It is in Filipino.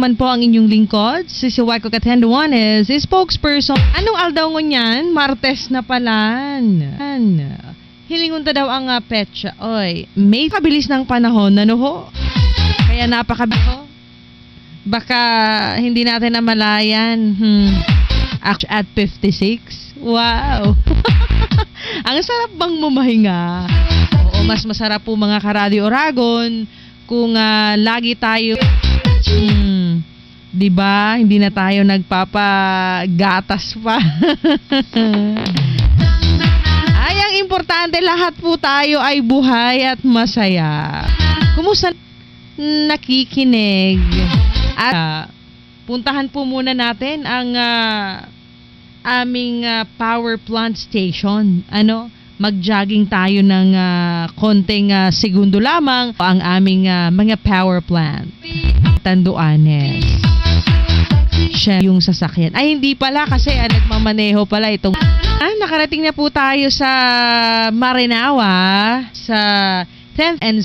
naman po ang inyong lingkod. Si Waiko Catanduanes, spokesperson. Anong aldaw ngo niyan? Martes na palan. Hilingon ta daw ang petsa. Oy, may kabilis ng panahon na ho. Kaya napakabiko. Baka hindi natin namalayan. At 56. Wow. Ang sarap bang mamahinga? Oo, mas masarap po mga ka-Radio Oragon kung lagi tayo di ba? Hindi na tayo nagpapagatas pa. Ay, ang importante lahat po tayo ay buhay at masaya. Kumusta nakikinig? At puntahan po muna natin ang aming power plant station. Mag-jogging tayo ng konting segundo lamang ang aming mga power plant. Tanduanes. Siya yung sasakyan. Ay, hindi pala kasi nagmamaneho pala itong... nakarating na po tayo sa Marinawa sa 10th and